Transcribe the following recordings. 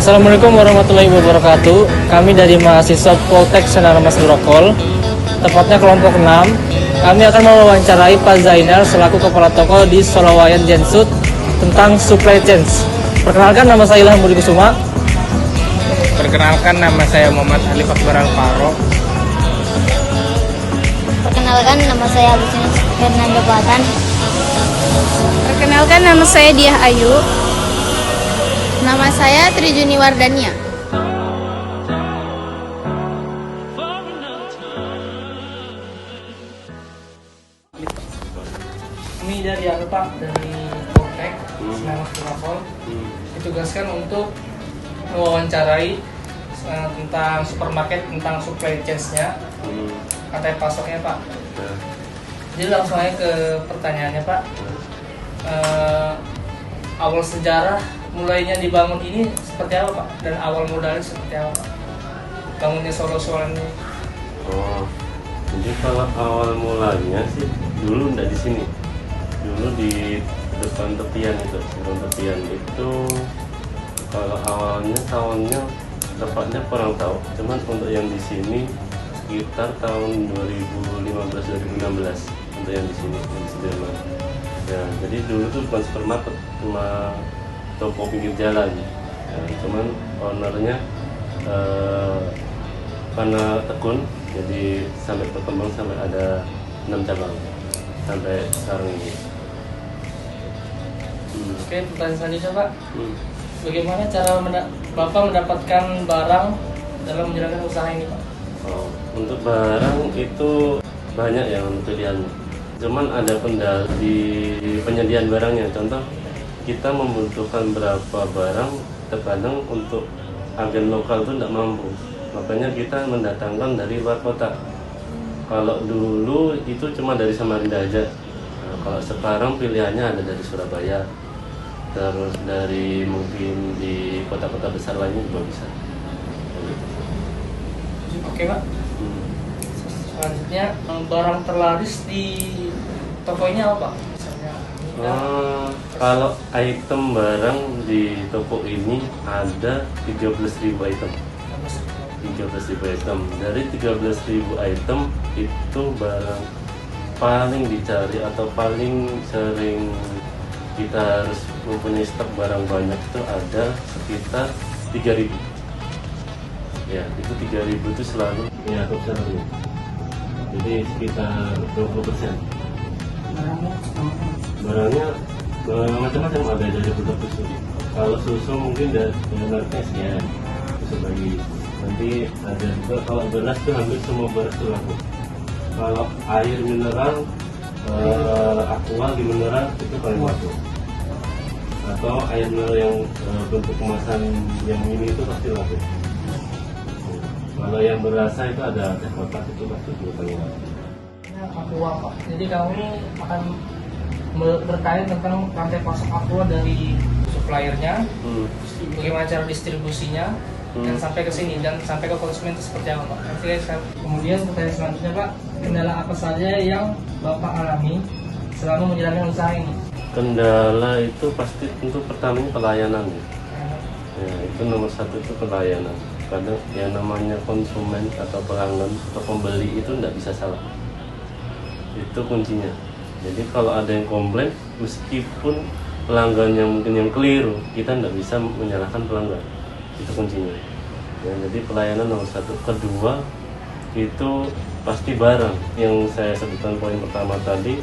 Assalamualaikum warahmatullahi wabarakatuh. Kami dari mahasiswa Poltek Senar Mas Grokol, tepatnya kelompok 6. Kami akan mewawancarai Pak Zainal selaku kepala toko di Solowayan Jensut tentang supply chain. Perkenalkan, nama saya Ilham Budi Kusuma. Perkenalkan, nama saya Muhammad Alif Akbar Alfaro. Perkenalkan, nama saya Agustinus Fernando Batan. Perkenalkan, nama saya Diah Ayu. Nama saya Trijuni Wardania. Kami dari Pak dari Poltek Senar Mas Grokol ditugaskan untuk mewawancarai tentang supermarket, tentang supply chain-nya, rantai pasoknya Pak. Jadi langsung aja ke pertanyaannya Pak. Awal sejarah mulainya dibangun ini seperti apa Pak? Dan awal modalnya seperti apa Pak? Bangunnya Solo-Soloan ini. Oh, jadi kalau awal mulanya sih dulu nggak di sini. Dulu di depan tepian itu kalau awalnya tahunnya tepatnya kurang tahu. Cuman untuk yang di sini sekitar tahun 2015-2016 untuk yang di sini yang di Sudirman. Ya, jadi dulu tuh bukan supermarket, cuma toko pinggir jalan. Ya, cuman ownernya karena tekun, jadi sampai berkembang sampai ada 6 cabang sampai sekarang ini. Oke, pertanyaan selanjutnya Pak. Bagaimana cara Bapak mendapatkan barang dalam menjalankan usaha ini Pak? Oh, untuk barang itu banyak yang pilihannya. Cuman ada kendala di penyediaan barangnya. Contoh, kita membutuhkan berapa barang, terkadang untuk agen lokal itu tidak mampu. Makanya kita mendatangkan dari luar kota. Kalau dulu itu cuma dari Samarinda aja. Nah, kalau sekarang pilihannya ada dari Surabaya, terus dari mungkin di kota-kota besar lainnya juga bisa. Oke Pak. Selanjutnya, barang terlaris di toko ini apa Pak? Misalnya, kalau item barang di toko ini ada 13.000 item. 13.000 item. Dari 13.000 item itu barang paling dicari atau paling sering kita harus mempunyai stok barang banyak itu ada sekitar 3.000. Ya, itu 3.000 itu selalu ya selalu. Jadi sekitar 20%. Barangnya macam-macam, ada dari produk susu. Kalau susu mungkin dari mereknya sekian, susu bagi. Nanti ada juga kalau beras itu hampir semua beras itu laku. Kalau air mineral, aqua di mineral itu paling laku. Atau air mineral yang bentuk kemasan yang ini itu pasti laku. Kalau yang berasa itu ada teh kotak itu pasti juga paling laku. Aqua Pak. Jadi kami akan bertanya tentang rantai pasok Aqua dari suppliernya, bagaimana cara distribusinya, dan sampai ke sini dan sampai ke konsumen itu seperti apa Pak. Kemudian pertanyaan selanjutnya Pak, kendala apa saja yang Bapak alami selama menjalankan usaha ini? Kendala itu pasti untuk pertamanya pelayanan. Ya, itu nomor satu itu pelayanan. Kadang yang namanya konsumen atau pelanggan atau pembeli itu tidak bisa salah. Itu kuncinya. Jadi kalau ada yang komplain, meskipun pelanggan yang mungkin yang keliru, kita tidak bisa menyalahkan pelanggan. Itu kuncinya. Ya, jadi pelayanan nomor satu. Kedua itu pasti barang yang saya sebutkan poin pertama tadi,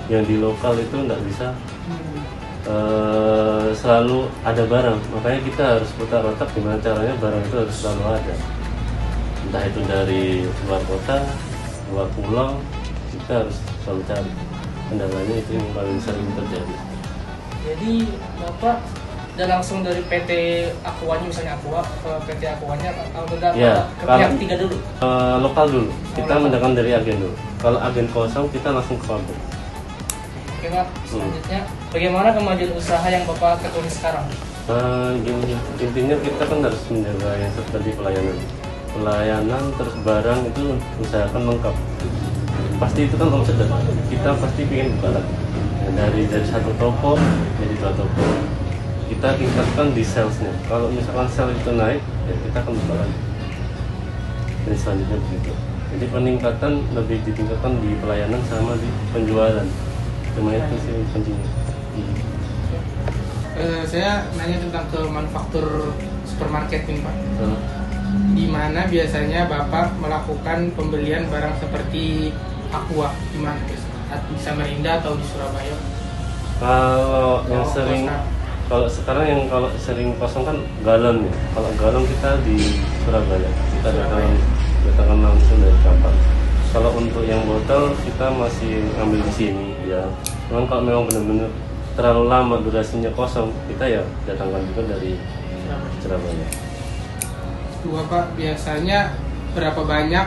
yang di lokal itu tidak bisa selalu ada barang. Makanya kita harus putar otak gimana caranya barang itu harus selalu ada. Entah itu dari luar kota, luar pulau, kita harus selalu cari. Kendalanya itu yang paling sering terjadi. Jadi Bapak dan langsung dari PT Aquanya, misalnya Aqua ke PT Aquanya, atau Ya, ke pihak tiga dulu? Lokal dulu. Kita mendatangkan dari agen dulu. Kalau agen kosong kita langsung ke pabrik. Oke Pak, selanjutnya bagaimana kemajuan usaha yang Bapak tekuni sekarang? Intinya kita kan harus menjaga yang seperti pelayanan terus barang itu usahakan lengkap. Pasti itu kan omset, kita pasti ingin buka lagi. dari satu toko jadi dua toko. kita tingkatkan di salesnya. Kalau misalkan sales itu naik, ya kita akan buka lagi. Dan selanjutnya begitu. Jadi peningkatan lebih ditingkatkan di pelayanan sama di penjualan. Cuma itu sih kuncinya. Saya nanya tentang ke manufaktur supermarket nih Pak. Hmm. Di mana biasanya Bapak melakukan pembelian barang seperti Aqua? Di mana biasanya? Di Samarinda atau di Surabaya? Kalau yang Oh, sering, kosong. kalau sekarang yang kalau sering kosong kan galon ya. Kalau galon kita di Surabaya, kita datangkan langsung dari kapal. Kalau untuk yang botol kita masih ambil di sini ya. Cuman kalau memang benar-benar terlalu lama durasinya kosong, kita ya datangkan juga dari Surabaya. Dua Pak, biasanya berapa banyak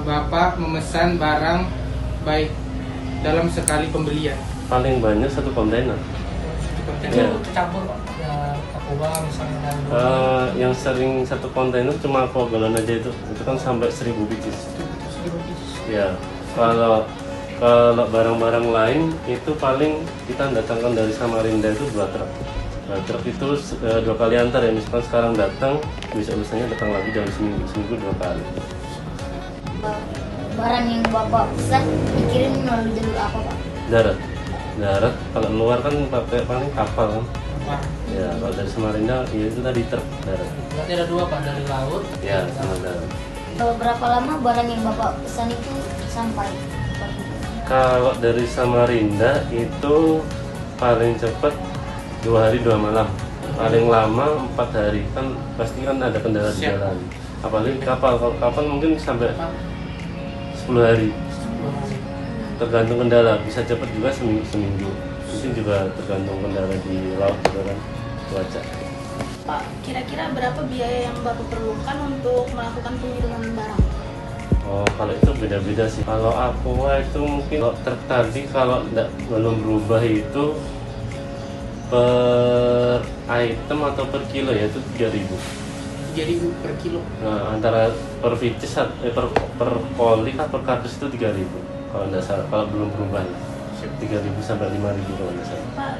Bapak memesan barang baik dalam sekali pembelian? Paling banyak 1 kontainer. Itu Iya. tercampur Pak. Ya, aqua misalnya dan Yang sering 1 kontainer cuma aqua galon aja itu kan sampai 1000 biji. Ya, kalau barang-barang lain itu paling kita datangkan dari Samarinda itu 2 truk. Nah, truk itu 2 kali antar ya. Misalkan sekarang datang, besok-besoknya datang lagi dalam seminggu 2 kali. Barang yang Bapak pesan dikirim melalui jalur apa, Pak? Darat. Kalau luar kan pakai paling kapal kan. Wah, Ya, kalau dari Samarinda ya itu tadi truk darat. berarti ada 2 Pak, dari laut. Ya, sama darat. Berapa lama barang yang Bapak pesan itu sampai? Kalau dari Samarinda itu paling cepat 2 hari 2 malam, paling lama 4 hari, kan pasti kan ada kendala di Siap. jalan. Apalagi kapal, kalau kapal mungkin sampai 10 hari, tergantung kendala, bisa cepat juga seminggu. Mungkin juga tergantung kendala di laut juga kan, cuaca. Pak, kira-kira berapa biaya yang Bapak perlukan untuk melakukan pengiriman barang? Oh, kalau itu beda-beda sih. Kalau Aqua itu mungkin kalau truk tadi kalau belum berubah itu per item atau per kilo ya itu 3.000. 3.000 per kilo. Nah, antara per vitis per poli kan per kardus itu 3.000 kalau nggak salah, kalau belum berubah ya. 3.000 sampai 5.000 kalau nggak salah. Pak,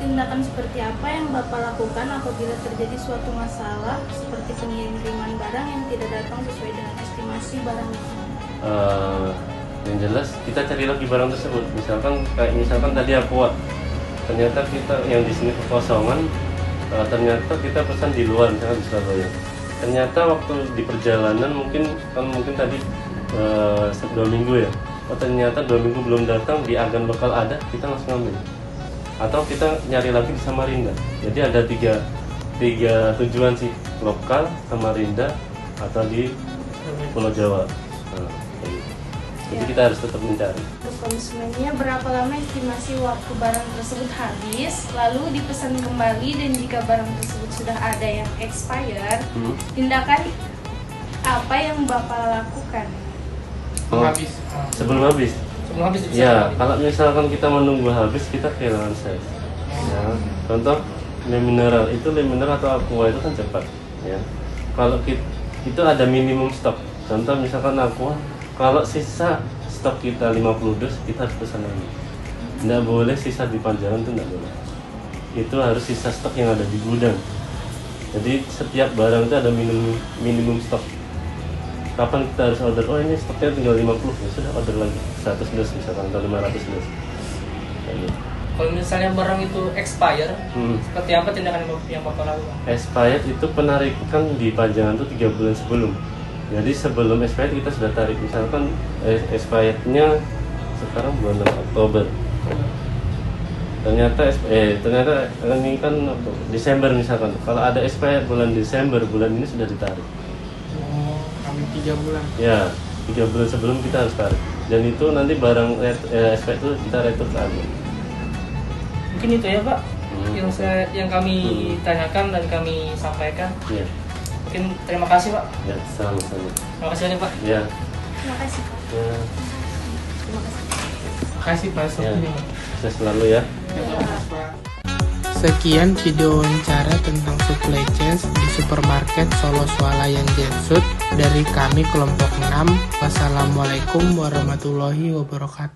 tindakan seperti apa yang Bapak lakukan apabila terjadi suatu masalah seperti pengiriman barang yang tidak datang sesuai dengan estimasi barang itu? Yang jelas kita cari lagi barang tersebut. Misalkan tadi Aqua, ternyata kita yang di sini kekosongan, ternyata kita pesan di luar misalkan di Surabaya. Ternyata waktu di perjalanan mungkin tadi 2 minggu ya. Oh, ternyata 2 minggu belum datang, di agen lokal ada, kita langsung ambil. Atau kita nyari lagi di Samarinda. Jadi ada tiga tujuan sih, lokal, Samarinda, atau di Pulau Jawa. Nah, kayak gitu. Jadi kita harus tetap mencari. Untuk konsumennya, berapa lama estimasi waktu barang tersebut habis, lalu dipesan kembali, dan jika barang tersebut sudah ada yang expired, tindakan apa yang Bapak lakukan? Habis. Sebelum habis. Sebelum habis bisa Ya, kembali. kalau misalkan kita menunggu habis, kita kehilangan sales. Ya, contoh le mineral atau Aqua itu kan cepat. Ya, kalau itu ada minimum stok. Contoh misalkan Aqua, kalau sisa stok kita 50 dus, kita harus pesan lagi. Nggak boleh sisa di panjangan, itu nggak boleh. Itu harus sisa stok yang ada di gudang. Jadi setiap barang itu ada minimum stok. Kapan kita harus order? Oh, ini stoknya tinggal 50, ya sudah order lagi 100 dus misalkan, atau 500 dus. Kayak gitu. Kalau misalnya barang itu expire, seperti apa tindakan yang Bapak lakukan? Expired itu penarikan di pajangan itu 3 bulan sebelum. Jadi sebelum expired kita sudah tarik. Misalkan expirednya sekarang bulan Oktober. Ternyata ini kan Desember misalkan. Kalau ada expired bulan Desember, bulan ini sudah ditarik. Hampir 3 bulan. Ya, 3 bulan sebelum kita harus tarik. Dan itu nanti barang expired itu kita retur ke agen. Mungkin itu ya Pak, yang kami tanyakan dan kami sampaikan. Ya, Mungkin terima kasih Pak. ya, sama-sama. Terima kasih banyak Pak. Ya, Terima kasih, Pak. ya, Terima kasih. Makasih Pak ya. Sofia. Sukses selalu ya. Sekian video wawancara tentang supply chain di supermarket Solo Swalayan Jensut dari kami kelompok 6. Wassalamualaikum warahmatullahi wabarakatuh.